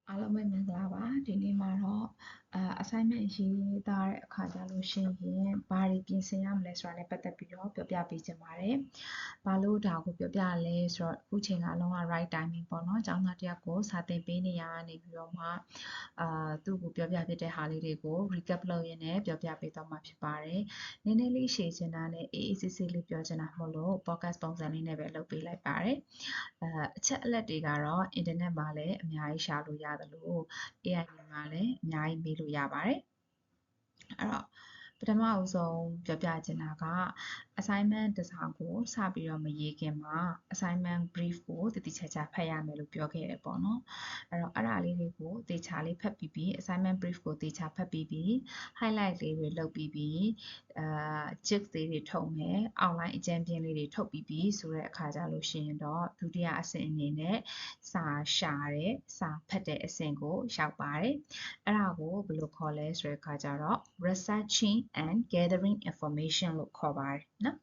အားလုံးပဲမင်္ဂလာပါဒီနေ့မှာတော့ assignment ရေးသားတဲ့အခါကျလို့ရှိရင်ဘာတွေပြင်ဆင်ရမလဲဆိုတာနဲ့ပတ်သက်ပြီးတော့ပြောပြပေးချင်ပါတယ်။ဘာလို့ဒါကိုပြောပြလဲဆိုတော့အခုချိန်ကအလုံးဝ right timing ပေါ့နော်။ကျောင်းသားတစ်ယောက်ကိုစာသင်ပေးနေရနေပြီးတော့မှသူ့ကိုပြောပြဖြစ်တဲ့ဟာလေးတွေကို recap လုပ်ရင်းနဲ့ပြောပြပေးသွားမှာဖြစ်ပါတယ်။နည်းနည်းလေးရှည်ချင်တာနဲ့အေးအေးဆေးဆေးလေးပြောချင်တာမို့လို့ podcast ပုံစံလေးနဲ့ပဲလုပ်ပေးလိုက်ပါတယ်။အချက်အလက်တွေကတော့ internet မှာလည်းအများကြီးရှာလို့ရတယ်လို့ AI မှာလည်းအများကြီးမေးလို့ရပါတယ်အဲ့တော့ပထမအဆုံးပြောပြချင်တာက assignment တစ်စောင်ကိုစပြီးတော့မရေးခင်မှာ assignment brief ကိုတည်တည်ချာချာဖတ်ရမယ်လို့ပြောခဲ့တယ်ပေါ့နော်အဲ့တော့အဲ့ဒါလေးတွေကိုသေချာလေးဖတ်ပြီးပြီး assignment brief ကိုသေချာဖတ်ပြီးပြီး highlight လေးတွေလုပ်ပြီးပြီးgist လေးတွေထုတ်မယ် outline အကြမ်းပြင်းလေးတွေထုတ်ပြီးပြီးဆိုတဲ့အခါကျလို့ရှိရင်တော့ဒုတိယအဆင့်အနေနဲ့စာရှာတဲ့စာဖတ်တဲ့အဆင့်ကိုရောက်ပါတယ်အဲ့ဒါကိုဘယ်လိုခေါ်လဲဆိုတဲ့အခါကျတော့ researching and gathering information လို့ခေါ်ပါတယ်နော်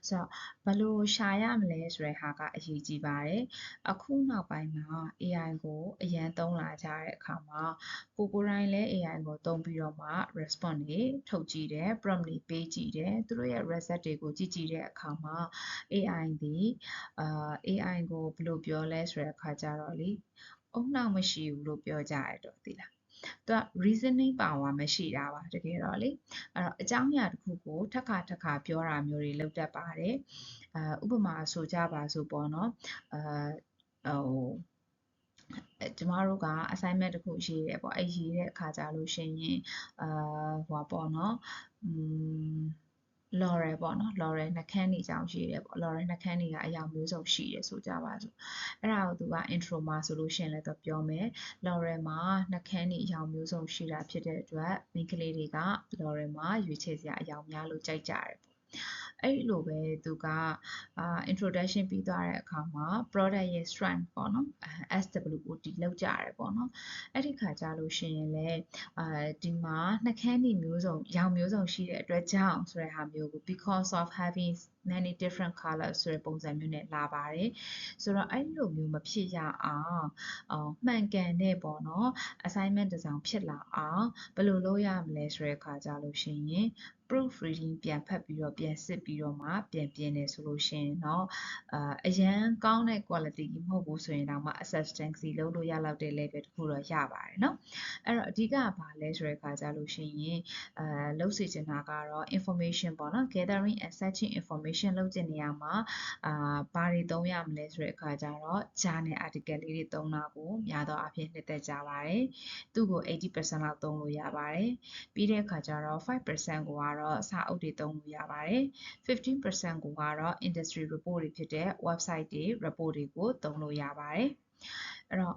ဆိုတော့ဘယ်လိုရှာရမလဲဆိုတဲ့ဟာကအရေးကြီးပါတယ်အခုနောက်ပိုင်းမှာ AI ကိုအရန်သုံးလာကြတဲ့အခါမှာကိုယ်တိုင်လည်း AI ကိုသုံးပြီးတော့မှ response တွေထုတ်ကြည့်တယ် prompt တွေပေးကြည့်တယ်သူတို့ရဲ့ result တွေကိုကြည့်ကြည့်တဲ့အခါမှာ AI ဒီ AI ကိုဘယ်လိုပြောလဲဆိုတဲ့အခါကျတော့လေအုံနောက်မရှိဘူးလို့ပြောကြရတော့သိလားသူက reasoning power မရှိတာပါတကယ်တော့လေအဲ့တော့အကြောင်းအရာတစ်ခုကိုထပ်ခါပြောတာမျိုးတွေလုပ်တတ်ပါတယ်ဥပမာဆိုကြပါစို့ပေါ့နော်ကျမတို့က assignment တစ်ခုရေးတယ်ပေါ့အဲ့ရေးတဲ့အခါကြလို့ရှိရင်ဟိုပေါ့နော် Laurel ပေါ့နော် Laurel နှခမ်းတွေအကြောင်းရှိတယ်ပေါ့ Laurel နှခမ်းတွေကအရာမျိုးစုံရှိတယ်ဆိုကြပါစို့အဲ့ဒါကိုသူက intro မှာဆိုလို့ရှိရင်လည်းသူပြောမယ် Laurel မှာနှခမ်းတွေအရာမျိုးစုံရှိတာဖြစ်တဲ့အတွက်မိန်းကလေးတွေက Laurel မှာရွေးချယ်စရာအယောင်များလို့ကြိုက်ကြတယ်ပေါ့အဲ့လိုပဲသူကintroduction ပြီးသွားတဲ့အခါမှာ product ရဲ့ strength ပေါ့နော် SWOT လောက်ကြရတယ်ပေါ့နော်အဲ့ဒီခါကြလို့ရှိရင်လည်းဒီမှာနှခမ်းတွေမျိုးစုံရောင်မျိုးစုံရှိတဲ့အတွက်ကြောင့်ဆိုတဲ့ဟာမျိုးကို because of having many different colors ဆိုတဲ့ပုံစံမျိုးနဲ့လာပါတယ်ဆိုတော့အဲ့လိုမျိုးမဖြစ်ရအောင်မှန်ကန်တဲ့ပေါ့နော် assignment တစ်စောင်ဖြစ်လာအောင်ဘယ်လိုလုပ်ရမလဲဆိုတဲ့အခါကြလို့ရှိရင် proof reading ပြန်ဖတ်ပြီးတော့ပြန်စစ်ပြီးတော့မှပြန်ပြင်နေဆိုလို့ရှိရင်တော့အရန်ကောင်းတဲ့ quality မဟုတ်ဘူးဆိုရင်တော့မှ acceptancy လုပ်လို့ရလောက်တဲ့ level တစ်ခုတော့ရပါတယ်เนาะအဲ့တော့အဓိကဘာလဲဆိုတဲ့အခါကြလို့ရှိရင်လုပ်စီချင်တာကတော့ information ပေါ့နော် gathering and searching information လုပ်ချင်နေရမှာဘာတွေသုံးရမလဲဆိုတဲ့အခါကျတော့ journal article လေးတွေသုံးတာကိုများသောအားဖြင့်နှစ်သက်ကြပါတယ်သူ့ကို 80% လောက်သုံးလို့ရပါတယ်ပြီးတဲ့အခါကျတော့5% ကိုကတော့စာအုပ်တွေသုံးလို့ရပါတယ်15% ကိုကတော့ industry report တွေဖြစ်တဲ့ website တွေ report တွေကိုသုံးလို့ရပါတယ်အဲ့တော့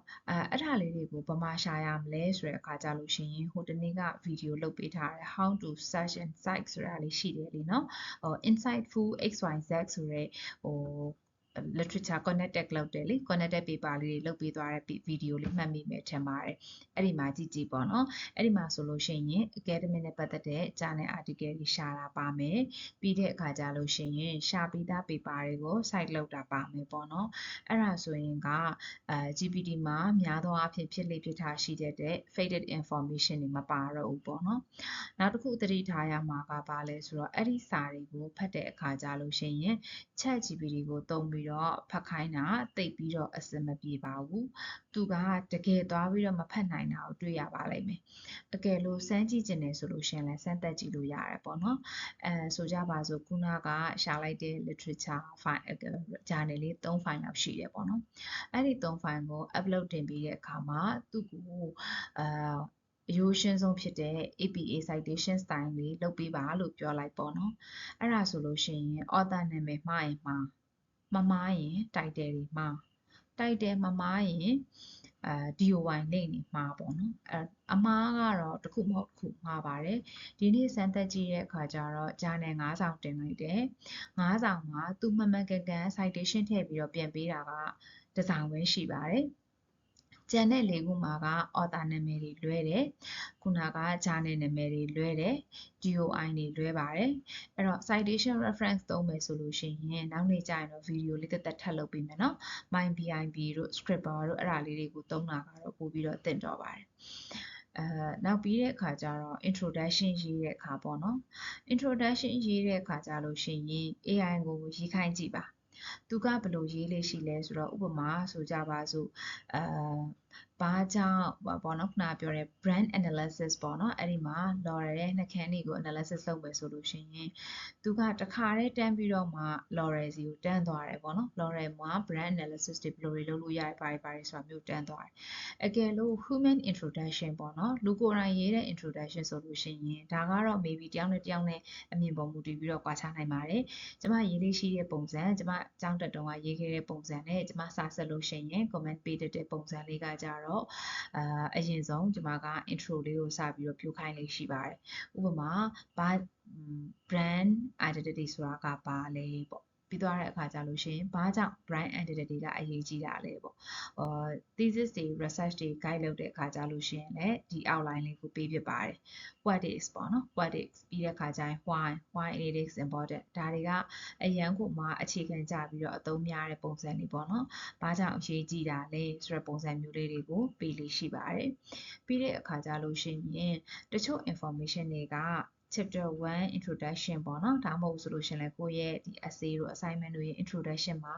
အဲ့ဒါလေးတွေကိုဗမာရှာရမလဲဆိုတဲ့အခါကြလို့ရှိရင်ဟိုတနေ့ကဗီဒီယိုလုပ်ပေးထားတယ် how to search and cite ဆိုတာလေးရှိတယ်လीเนาะinsightful xyz ဆိုတဲ့ဟိုliterature connected လုပ်တယ်လေ connected paper လေးတွေလုပ်ပေးသွားတဲ့ဗီဒီယိုလေးမှတ်မိမယ်ထင်ပါတယ်အဲ့ဒီမှာကြည့်ပေါ့နော်အဲ့ဒီမှာဆိုလို့ရှိရင် academic နဲ့ပတ်သက်တဲ့ journal article တွေရှာတာပါမယ်ပြီးတဲ့အခါကျလို့ရှိရင်ရှာပြီးသား paper တွေကို cite လုပ်တာပါမယ်ပေါ့နော်အဲ့ဒါဆိုရင်ကGPT မှာများသောအားဖြင့်ဖြစ်လေ့ဖြစ်ထရှိတဲ့ faded information တွေမပါတော့ဘူးပေါ့နော်နောက်တစ်ခုသတိထားရမှာကဘာလဲဆိုတော့အဲ့ဒီစာတွေကိုဖတ်တဲ့အခါကြလို့ရှိရင် Chat GPT ကိုသုံးပြီးတော့ဖတ်ခိုင်းတာတိတ်ပြီးတော့အဆင်မပြေပါဘူးသူကတကယ်သွားပြီးတော့မဖတ်နိုင်တာကိုတွေ့ရပါလိမ့်မယ်အကယ်လို့စမ်းကြည့်ကျင်တယ်ဆိုလို့ရှိရင်လည်းစမ်းသပ်ကြည့်လို့ရတယ်ပေါ့နော်ဆိုကြပါစို့ခုနကရှာလိုက်တဲ့ literature file journal လေး3 file လောက်ရှိတယ်ပေါ့နော်အဲ့ဒီ3 file ကို upload တင်ပြီးတဲ့အခါမှာသူ့ကိုအရိုးရှင်းဆုံးဖြစ်တဲ့ APA citation style လေးလုပ်ပေးပါလို့ပြောလိုက်ပေါ့နော်အဲ့ဒါဆိုလို့ရှိရင် author နာမည်မှားရင်မှားမမှားရင် title တွေမှား title မမှားရင်DOI လိမ့်နေမှာပေါ့နော်အမှားကတော့တစ်ခုမဟုတ်တစ်ခုမှားပါတယ်ဒီနေ့စမ်းသပ်ကြည့်တဲ့အခါကျတော့ journal 9 ဆောင်တင်လိုက်တယ်9 ဆောင်မှာသူမှန်မှန်ကန်ကန် citation ထည့်ပြီးတော့ပြန်ပေးတာကတစ်ဆောင်ပဲရှိပါတယ် ကျန်တဲ့၄ခုမှာက author နာမည်တွေလွဲတယ်ခုနက journal နာမည်တွေလွဲတယ် DOI တွေလွဲပါတယ်အဲ့တော့ citation reference သုံးမယ်ဆိုလို့ရှိရင်နောက်နေ့ကျရင်တော့ video လေးတက်တက်ထပ်လုပ်ပေးမယ်နော် MyBIB တို့ Scribble တို့အဲ့ဒါလေးတွေကိုသုံးတာကတော့ပို့ပြီးတော့သင့်တော်ပါတယ်နောက်ပြီးတဲ့အခါကျတော့ introduction ရေးတဲ့အခါပေါ့နော် introduction ရေးတဲ့အခါကျလို့ရှိရင် AI ကိုရေးခိုင်းကြည့်ပါသူကဘယ်လိုရေးလေးရှိလဲဆိုတော့ဥပမာဆိုကြပါစို့ဘာကြောင့်ပေါ့နော်ခုနပြောတဲ့ brand analysis ပေါ့နော်အဲ့ဒီမှာ L'Oreal ရဲ့နှာခမ်းတွေကို analysis လုပ်မယ်ဆိုလို့ရှိရင်သူကတခါတည်းတန်းပြီးတော့မှ L'Oreal စီကိုတန်းသွားတယ်ပေါ့နော် L'Oreal မှာ brand analysis တွေဘယ်လိုတွေလုပ်လို့ရတယ်ဘာတွေဆိုတာမျိုးတန်းသွားတယ်အကယ်လို့ human introduction ပေါ့နော်လူကိုယ်တိုင်ရေးတဲ့ introduction ဆိုလို့ရှိရင်ဒါကတော့ maybe တယောက်နဲ့တယောက်နဲ့အမြင်ပေါ်မူတည်ပြီးတော့ကွာခြားနိုင်ပါတယ်ကျမရေးလေးရှိတဲ့ပုံစံကျမကျောင်းတက်တုန်းကရေးခဲ့တဲ့ပုံစံနဲ့ကျမစာဆက်လို့ရှိရင် comment ပေးတဲ့ပုံစံလေးကကြတော့အရင်ဆုံးကျမက intro လေးကိုစပြီးတော့ပြုခိုင်းလေးရှိပါတယ်ဥပမာဘာ brand identity ဆိုတာကဘာလဲပေါ့ပြီးသွားတဲ့အခါကျလို့ရှိရင်ဘာကြောင့် brand identity ကအရေးကြီးတာလဲပေါ့thesis တွေ research တွေ guide လုပ်တဲ့အခါကျလို့ရှိရင်လည်းဒီ outline လေးကိုပေးဖြစ်ပါတယ် what is ပေါ့နော် what is ပြီးတဲ့အခါကျရင် why it is important ဒါတွေကအရန်ကိုမှအခြေခံကြပြီးတော့အသုံးများတဲ့ပုံစံတွေပေါ့နော်ဘာကြောင့်အရေးကြီးတာလဲဆိုတဲ့ပုံစံမျိုးလေးတွေကိုပေးလေးရှိပါတယ်ပြီးတဲ့အခါကျလို့ရှိရင်တချို့ information တွေက chapter 1 introduction ပေါ့နော်ဒါမှမဟုတ်ဆိုလို့ရှင်လဲကိုယ့်ရဲ့ဒီ essay တို့ assignment တို့ရဲ့ introduction မှာ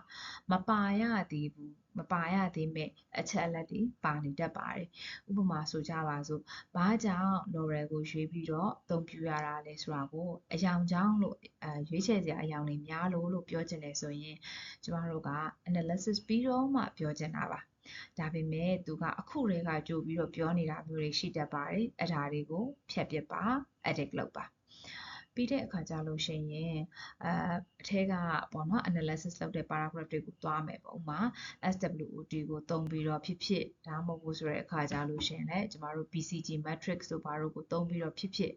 မပါရသေးဘူးမပါရသေးမဲ့အချက်အလက်တွေပါနေတတ်ပါတယ်ဥပမာဆိုကြပါစို့ဘာကြောင့် L'Oreal ကိုရွေးပြီးတော့အသုံးပြုရတာလဲဆိုတာကိုအယောင်ကြောင့်လို့ရွေးချယ်စရာအယောင်တွေများလို့ပြောချင်တယ်ဆိုရင်ကျမတို့က analysis ပြီးတော့မှပြောချင်တာပါဒါပေမဲ့သူကအခုတည်းကကြိုပြီးတော့ပြောနေတာမျိုးတွေရှိတတ်ပါတယ်အဲ့ဒါတွေကိုဖြတ်ပစ်ပါ edit လုပ်ပါပြီးတဲ့အခါကျလို့ရှိရင်အထက်ကပေါ့နော် analysis လုပ်တဲ့ paragraph တွေကိုသွားမယ်ပေါ့ဥပမာ SWOT ကိုသုံးပြီးတော့ဖြစ်ဖြစ်ဒါမှမဟုတ်ဆိုတဲ့အခါကျလို့ရှိရင်လည်းကျမတို့ BCG matrix တို့ဘာတို့ကိုသုံးပြီးတော့ဖြစ်ဖြစ်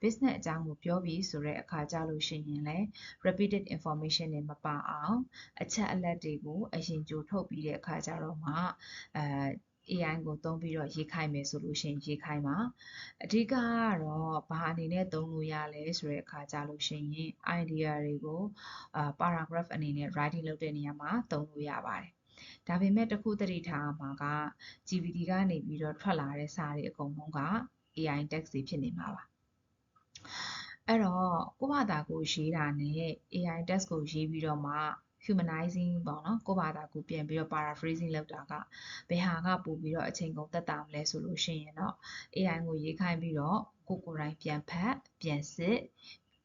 business အကြောင်းကိုပြောပြီးဆိုတဲ့အခါကျလို့ရှိရင်လည်း repeated information တွေမပါအောင်အချက်အလက်တွေကိုအရင်ကြိုထုတ်ပြီးတဲ့အခါကျတော့မှAI ကိုသုံးပြီးတော့ရေးခိုင်းမယ်ဆိုလို့ရှိရင်ရေးခိုင်းပါအဓိကကတော့ဘာအနေနဲ့သုံးလို့ရလဲဆိုတဲ့အခါကြလို့ရှိရင် idea တွေကို paragraph အနေနဲ့ writing လုပ်တဲ့နေရာမှာသုံးလို့ရပါတယ်ဒါပေမဲ့တခုသတိထားမှာက GPT ကနေပြီးတော့ထွက်လာတဲ့စာတွေအကုန်လုံးက AI text တွေဖြစ်နေမှာပါအဲ့တော့ကိုယ့်ဘာသာကိုရေးတာနဲ့ AI text ကိုရေးပြီးတော့မှ humanizing ပေါ့နော်ကိုယ့်ဘာသာကိုပြန်ပြီးတော့ paraphrasing လုပ်တာကဘယ်ဟာကပို့ပြီးတော့အချိန်ကုန်သက်သာမလဲဆိုလို့ရှိရင်တော့ AI ကိုရေးခိုင်းပြီးတော့ကိုယ်ကိုယ်တိုင်ပြန်ဖတ်ပြန်စစ်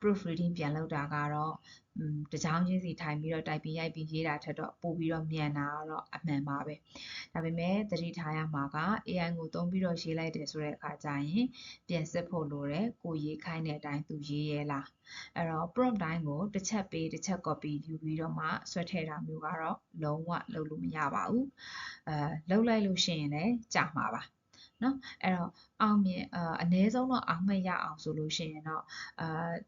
proofreading ပြန်လုပ်တာကတော့တကြောင်ချင်းစီထိုင်ပြီးတော့ typing ရိုက်ပြီးရေးတာထက်တော့ပို့ပြီးတော့မြန်တာတော့အမှန်ပါပဲဒါပေမဲ့သတိထားရမှာက AI ကိုသုံးပြီးတော့ရေးလိုက်တယ်ဆိုတဲ့အခါကျရင်ပြန်စစ်ဖို့လိုတယ်ကိုရေးခိုင်းတဲ့အတိုင်းသူရေးရဲလားအဲ့တော့ prompt တိုင်းကိုတစ်ချက်ပေးတစ်ချက် copy ယူပြီးတော့မှဆွဲထည့်တာမျိုးကတော့လုံးဝလုပ်လို့မရပါဘူးလုပ်လိုက်လို့ရှိရင်လည်းကြာမှာပါနော်အဲ့တော့အောင်မြင်အနည်းဆုံးတော့အောင်မှတ်ရအောင်ဆိုလို့ရှိရင်တော့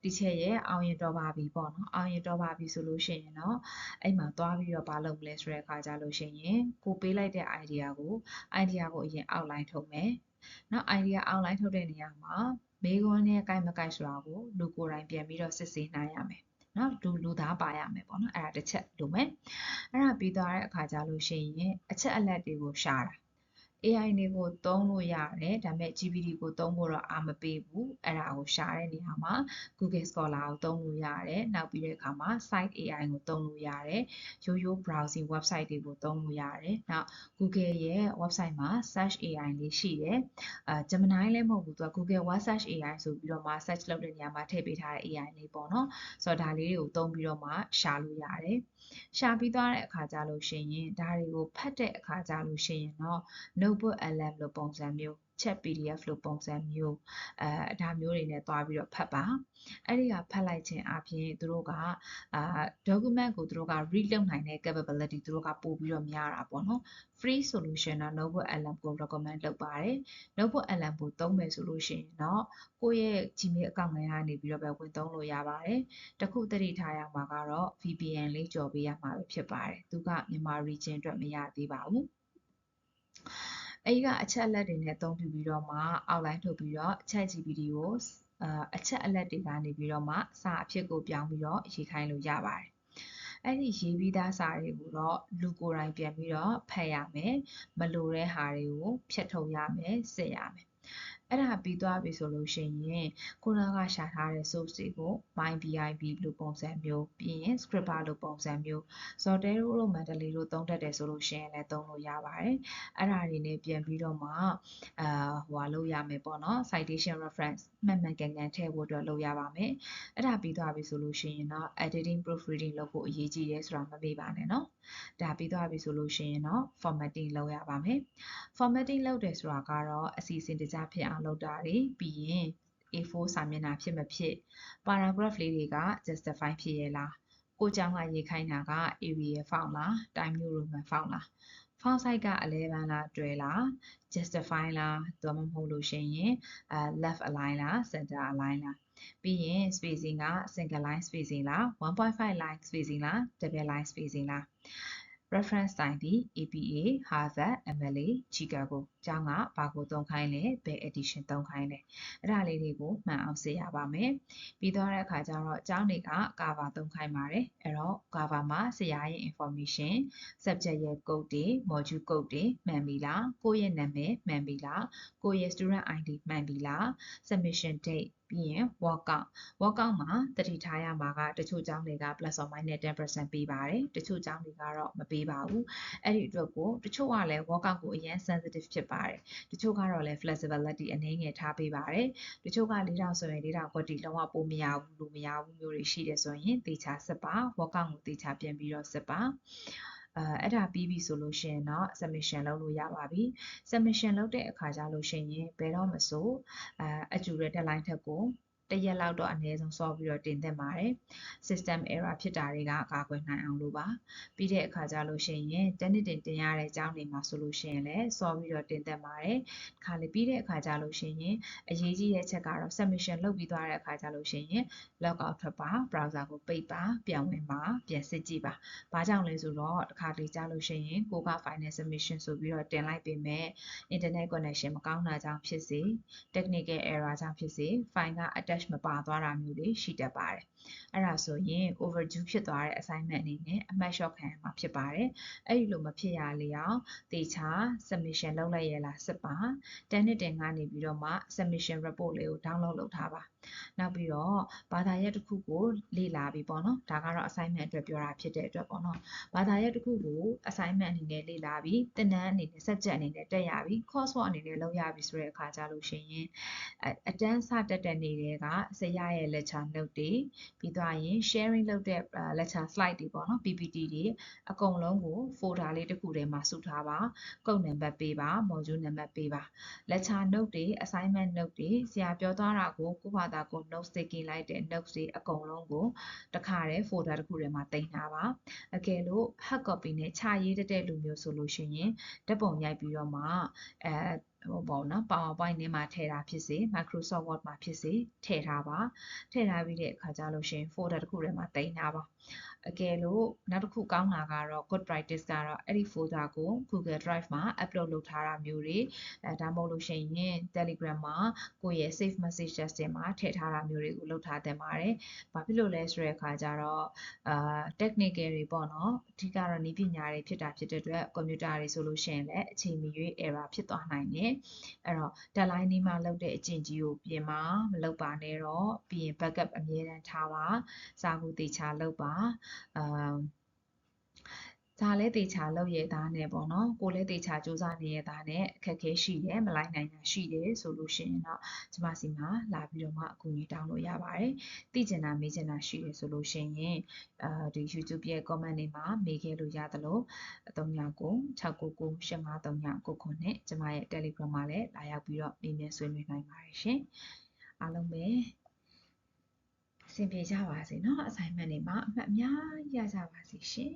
teacher ရဲ့အောင်ရင်တော်ပါပြီပေါ့နော်အောင်ရင်တော်ပါပြီဆိုလို့ရှိရင်တော့အဲ့မှာသွားပြီးတော့မလုပ်လဲဆိုတဲ့အခါကြလို့ရှိရင်ကိုပေးလိုက်တဲ့ idea ကိုအရင် outline ထုတ်မယ်နော် idea outline ထုတ်တဲ့နေရာမှာမေးခွန်းနဲ့ကိုက်မကိုက်ဆိုတာကိုလူကိုယ်တိုင်ပြန်ပြီးတော့စစ်ဆေးနိုင်ရမယ်နော်လူသားပါရမယ်ပေါ့နော်အဲ့ဒါတစ်ချက်လိုမယ်အဲ့ဒါပြီးသွားတဲ့အခါကြလို့ရှိရင်အချက်အလက်တွေကိုရှာတာAI တွေကိုသုံးလို့ရတယ်ဒါပေမဲ့ GPT ကိုသုံးဖို့တော့အားမပေးဘူးအဲ့ဒါကိုရှာတဲ့နေရာမှာ Google Scholar ကိုသုံးလို့ရတယ်နောက်ပြီးတဲ့အခါမှာ Site AI ကိုသုံးလို့ရတယ်ရိုး browsing website တွေကိုသုံးလို့ရတယ်နောက် Google ရဲ့ website မှာ Search AI လေးရှိတယ်Gemini လည်းမဟုတ်ဘူးသူက Google Web Search AI ဆိုပြီးတော့မှ search လုပ်တဲ့နေရာမှာထည့်ပေးထားတဲ့ AI လေးပေါ့နော်ဆိုတော့ဒါလေးတွေကိုသုံးပြီးတော့မှရှာလို့ရတယ်ရှာပြီးသွားတဲ့အခါကြလို့ရှိရင်ဒါတွေကိုဖတ်တဲ့အခါကြလို့ရှိရင်တော့ notebook LM လို့ပုံစံမျိုး chat PDF လို့ပုံစံမျိုးဒါမျိုးတွေနဲ့သွားပြီးတော့ဖတ်ပါအဲ့ဒီကဖတ်လိုက်ခြင်းအပြင်သူတို့ကdocument ကိုသူတို့က read လုပ်နိုင်တဲ့ capability သူတို့ကပို့ပြီးတော့များတာပေါ့နော် free solution တော့ notebook LM ကို recommend လုပ်ပါတယ် notebook LM ကိုသုံးမယ်ဆိုလို့ရှိရင်တော့ကိုယ့်ရဲ့ Gmail account ထဲကနေပြီးတော့ပဲဝင်သုံးလို့ရပါတယ်တခုသတိထားရမှာကတော့ VPN လေးကြော်ပေးရမှာပဲဖြစ်ပါတယ်သူကမြန်မာ region အတွက်မရသေးပါဘူး အဲ့ဒီကအချက်အလက်တွေနဲ့အသုံးပြုပြီးတော့မှ outline ထုတ်ပြီးတော့ ChatGPT ကိုအချက်အလက်တွေကနေပြီးတော့မှစာအဖြစ်ကိုပြောင်းပြီးတော့ရေးခိုင်းလို့ရပါတယ်အဲ့ဒီရေးပြီးသားစာတွေကိုတော့လူကိုယ်တိုင်ပြန်ပြီးတော့ဖတ်ရမယ်မလိုတဲ့ဟာတွေကိုဖြတ်ထုတ်ရမယ်စစ်ရမယ်အဲ့ဒါပြီးသွားပြီဆိုလို့ရှိရင်ခုနကရှာထားတဲ့ source တွေကို MyBIB လို့ပုံစံမျိုးပြီးရင် Scripper လို့ပုံစံမျိုး Zotero လို့ Mendeley လို့သုံးတတ်တယ်ဆိုလို့ရှိရင်လည်းသုံးလို့ရပါတယ်အဲ့ဒါတွေနဲ့ပြန်ပြီးတော့မှဟိုလုပ်ရမယ်ပေါ့နော် citation reference မှန်မှန်ကန်ကန်ထည့်ဖို့အတွက်လုပ်ရပါမယ်အဲ့ဒါပြီးသွားပြီဆိုလို့ရှိရင်တော့ editing proofreading လုပ်ဖို့အရေးကြီးတယ်ဆိုတာမမေ့ပါနဲ့နော်ဒါပြီးသွားပြီဆိုလို့ရှိရင်တော့ formatting လုပ်ရပါမယ် formatting လုပ်တယ်ဆိုတာကတော့အစီအစဉ်တကျဖြစ်အောင်လုပ်တာတွေပြီးရင် A4 စာမျက်နှာဖြစ်မဖြစ် paragraph လေးတွေက justify ဖြစ်ရဲ့လားကိုကြောင့်ကရေးခိုင်းတာက Arial font လား Time New Roman font လား font size ကအလဲပန်းလားတွဲလား justify လားတော့မဟုတ်လို့ရှိရင်left align လား center align လားပြီးရင် spacing က single line spacing လား 1.5 line spacing လား double line spacing လား reference တိုင်းဒီ APA Harvard MLA Chicago ကျောင်းကဘာကိုသုံးခိုင်းလဲဘယ် edition သုံးခိုင်းလဲအဲ့ဒါလေးတွေကိုမှန်အောင်စစ်ရပါမယ်ပြီးတော့တဲ့အခါကျတော့ကျောင်းတွေက cover သုံးခိုင်းပါတယ်အဲ့တော့ cover မှာဆရာရဲ့ information subject ရဲ့ code တွေ module code တွေမှန်ပြီလားကိုယ့်ရဲ့နာမည်မှန်ပြီလားကိုယ့်ရဲ့ student ID မှန်ပြီလား submission date ပြီးရင် workout မှာတတိထားရမှာကတချို့ကျောင်းတွေက plus or minus 10% ပေးပါတယ်တချို့ကျောင်းတွေကတော့မပေးပါဘူးအဲ့ဒီအတွက်ကိုတချို့ကလည်း workout ကိုအရင် sensitive ဖြစ်ပါတယ်တချို့ကတော့လည်း flexibility အနည်းငယ်ထားပေးပါတယ်တချို့က4000ဆိုရင်4000ကွက်တီလုံးဝပို့မရဘူးလို့မရဘူးမျိုးတွေရှိတယ်ဆိုရင်တေချာစစ်ပါ workout ကိုတေချာပြန်ပြီးတော့စစ်ပါအဲ့ဒါပြီးပြီဆိုလို့ရှိရင်တော့ submission လုပ်လို့ရပါပြီ submission လုပ်တဲ့အခါကျလို့ရှိရင်ဘယ်တော့မဆိုအကျူတဲ့ deadline ထက်ကိုတရက်လောက်တော့အနည်းဆုံးစောပြီးတော့တင်သင့်ပါတယ် system error ဖြစ်တာတွေကကာကွယ်နိုင်အောင်လို့ပါပြီးတဲ့အခါကျလို့ရှိရင်တနစ်တင်ရတဲ့အကြောင်းတွေမှာဆိုလို့ရှိရင်လည်းစောပြီးတော့တင်သင့်ပါတယ်ခါလေပြီးတဲ့အခါကျလို့ရှိရင်အရေးကြီးတဲ့ချက်ကတော့ submission လုပ်ပြီးသွားတဲ့အခါကျလို့ရှိရင် log out ထွက်ပါ browser ကိုပိတ်ပါပြန်ဝင်ပါပြန်စစ်ကြည့်ပါဘာကြောင့်လဲဆိုတော့တစ်ခါတလေကြားလို့ရှိရင်ကိုက final submission ဆိုပြီးတော့တင်လိုက်ပေမဲ့ internet connection မကောင်းတာကြောင့်ဖြစ်စေ technical error ကြောင့်ဖြစ်စေ file က attach မပါသွားတာမျိုးတွေရှိတတ်ပါတယ်အဲ့ဒါဆိုရင် overdue ဖြစ်သွားတဲ့ assignment အနေနဲ့အမှတ်လျှော့ခံရမှာဖြစ်ပါတယ်အဲ့ဒီလိုမဖြစ်ရလေအောင်တေချာ submission လုပ်လိုက်ရလားစစ်ပါတနှစ်တင်ကနေပြီးတော့မှ submission report လေးကို download လုပ်ထားပါနောက်ပြီးတော့ဘာသာရပ်တစ်ခုကိုလေ့လာပြီးပေါ့နော်ဒါကတော့ assignment အတွက်ပြောတာဖြစ်တဲ့အတွက်ပေါ့နော်ဘာသာရပ်တစ်ခုကို assignment အနေနဲ့လေ့လာပြီးသင်တန်းအနေနဲ့ subject အနေနဲ့တက်ရပြီး course work အနေနဲ့လုပ်ရပြီးဆိုတဲ့အခါကြလို့ရှိရင်အတန်းစတက်တဲ့နေ့တွေကဆရာရဲ့ lecture note တွေပြီးသွားရင် sharing လုပ်တဲ့ lecture slide တွေပေါ့နော် PPT တွေအကုန်လုံးကို folder လေးတစ်ခုထဲမှာစုထားပါကုတ်နံပါတ်ပေးပါ module နံပါတ်ပေးပါ lecture note တွေ assignment note တွေဆရာပြောသွားတာကိုကိုယ့်ဘာသာကို note taking လိုက်တဲ့ notes တွေအကုန်လုံးကိုတခါတည်း folder တစ်ခုထဲမှာတင်ထားပါအကယ်လို့ hard copy နဲ့ခြာရေးတဲ့လူမျိုးဆိုလို့ရှိရင်ဓာတ်ပုံရိုက်ပြီးတော့မှဟိုပေါ့နော် PowerPoint ထဲမှာထည့်တာဖြစ်စေ Microsoft Word မှာဖြစ်စေထည့်ထားပါထည့်ထားပြီးတဲ့အခါကျလို့ရှိရင် folder တစ်ခုထဲမှာတင်ထားပါအကယ်လို့နောက်တစ်ခုကောင်းတာကတော့ good practice ကတော့အဲ့ဒီ folder ကို Google Drive မှာ upload လုပ်ထားတာမျိုးတွေဒါမှမဟုတ်လို့ရှိရင် Telegram မှာကိုယ့်ရဲ့ save messages တွေမှာထည့်ထားတာမျိုးတွေကိုလုပ်ထားသင့်ပါတယ်။ဘာဖြစ်လို့လဲဆိုတဲ့အခါကျတော့technical တွေပေါ့နော်အဓိကတော့နည်းပညာတွေဖြစ်တာဖြစ်တဲ့အတွက် computer တွေဆိုလို့ရှိရင်လည်းအချိန်မီရွေး error ဖြစ်သွားနိုင်တယ်။အဲ့တော့ deadline นี้မှာလုပ်တဲ့အကျင့်ကြီးကိုပြင်မှာမလုပ်ပါနဲ့တော့ပြီးရင် backup အမြဲတမ်းထားပါစာကိုတေချာလုပ်ပါဒါလည်းတေချာလုပ်ရသားနဲ့ပေါ့နော်ကိုလည်းတေချာစူးစမ်းနေရသားနဲ့အခက်အခဲရှိတယ်မလိုက်နိုင်တာရှိတယ်ဆိုလို့ရှိရင်တော့ကျမစီမှာလာပြီးတော့မှအကူအညီတောင်းလို့ရပါတယ်သိချင်တာမေးချင်တာရှိတယ်ဆိုလို့ရှိရင်ဒီ YouTube ရဲ့ comment တွေမှာမေးခဲ့လို့ရသလို399 699 8539ခုနဲ့ကျမရဲ့ Telegram မှာလည်းလာရောက်ပြီးတော့မေးမြန်းဆွေးနွေးနိုင်ပါတယ်ရှင်အားလုံးပဲအဆင်ပြေကြပါစေเนาะ assignment တွေမှာအမှတ်အများကြီးရကြပါစေရှင်